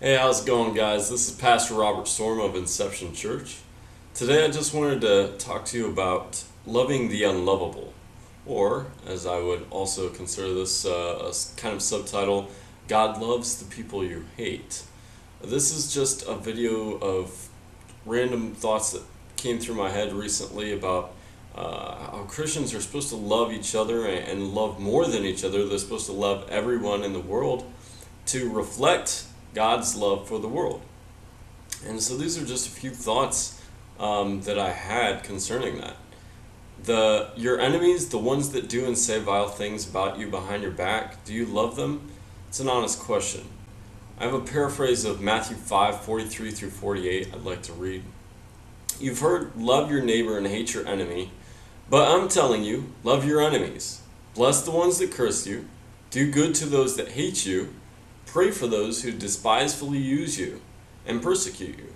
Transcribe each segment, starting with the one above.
Hey, how's it going, guys? This is Pastor Robert Storm of Inception Church. Today I just wanted to talk to you about loving the unlovable, or, as I would also consider this kind of subtitle, God loves the people you hate. This is just a video of random thoughts that came through my head recently about how Christians are supposed to love each other and love more than each other. They're supposed to love everyone in the world to reflect God's love for the world. And so these are just a few thoughts that I had concerning that. Your enemies, the ones that do and say vile things about you behind your back, do you love them? It's an honest question. I have a paraphrase of Matthew 5:43 through 48 I'd like to read. You've heard, love your neighbor and hate your enemy, but I'm telling you, love your enemies. Bless the ones that curse you. Do good to those that hate you. Pray for those who despisefully use you and persecute you,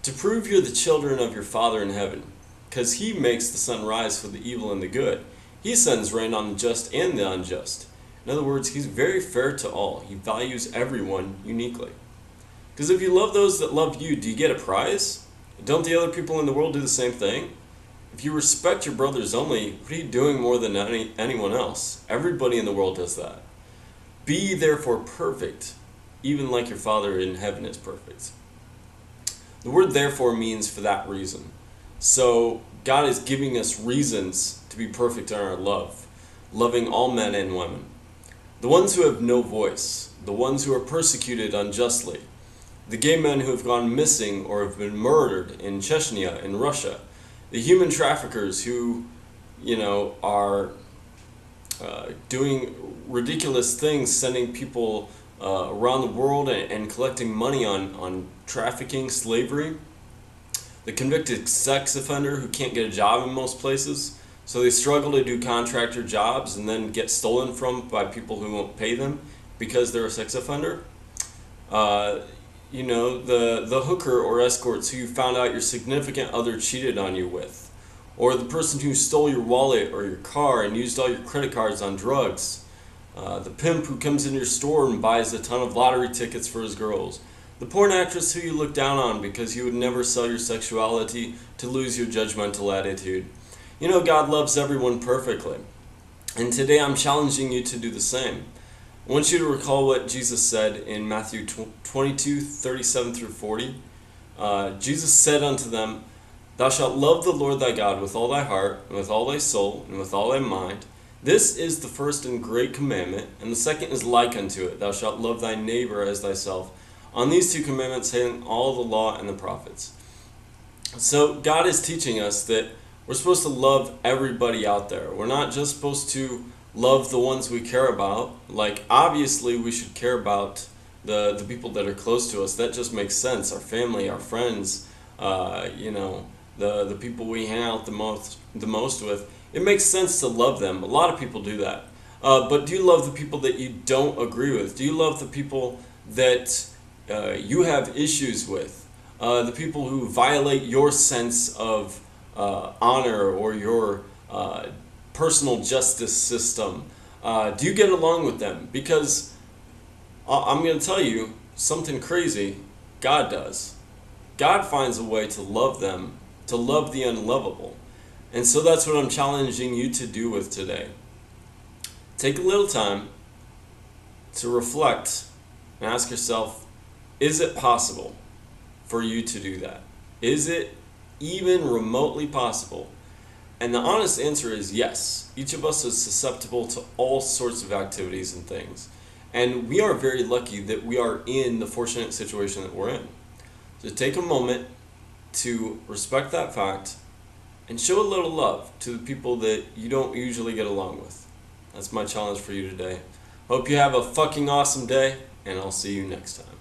to prove you're the children of your Father in heaven, because He makes the sun rise for the evil and the good. He sends rain on the just and the unjust. In other words, He's very fair to all. He values everyone uniquely. Because if you love those that love you, do you get a prize? Don't the other people in the world do the same thing? If you respect your brothers only, what are you doing more than anyone else? Everybody in the world does that. Be ye therefore perfect, even like your Father in heaven is perfect. The word therefore means for that reason. So God is giving us reasons to be perfect in our love, loving all men and women. The ones who have no voice, the ones who are persecuted unjustly, the gay men who have gone missing or have been murdered in Chechnya in Russia, the human traffickers who, are doing ridiculous things, sending people around the world and collecting money on trafficking, slavery. The convicted sex offender who can't get a job in most places, so they struggle to do contractor jobs and then get stolen from by people who won't pay them because they're a sex offender. The hooker or escorts who you found out your significant other cheated on you with. Or the person who stole your wallet or your car and used all your credit cards on drugs. The pimp who comes into your store and buys a ton of lottery tickets for his girls. The porn actress who you look down on because you would never sell your sexuality to lose your judgmental attitude. God loves everyone perfectly. And today I'm challenging you to do the same. I want you to recall what Jesus said in Matthew 22:37 through 40. Jesus said unto them, Thou shalt love the Lord thy God with all thy heart, and with all thy soul, and with all thy mind. This is the first and great commandment, and the second is like unto it. Thou shalt love thy neighbor as thyself. On these two commandments hang all the law and the prophets. So God is teaching us that we're supposed to love everybody out there. We're not just supposed to love the ones we care about. Like, obviously we should care about the people that are close to us. That just makes sense. Our family, our friends, the people we hang out the most with. It makes sense to love them. A lot of people do that. But do you love the people that you don't agree with? Do you love the people that you have issues with? The people who violate your sense of honor or your personal justice system? Do you get along with them? Because I'm going to tell you something crazy. God does. God finds a way to love them, to love the unlovable. And so that's what I'm challenging you to do with today. Take a little time to reflect and ask yourself, is it possible for you to do that? Is it even remotely possible? And the honest answer is yes. Each of us is susceptible to all sorts of activities and things. And we are very lucky that we are in the fortunate situation that we're in. So take a moment to respect that fact and show a little love to the people that you don't usually get along with. That's my challenge for you today. Hope you have a fucking awesome day, and I'll see you next time.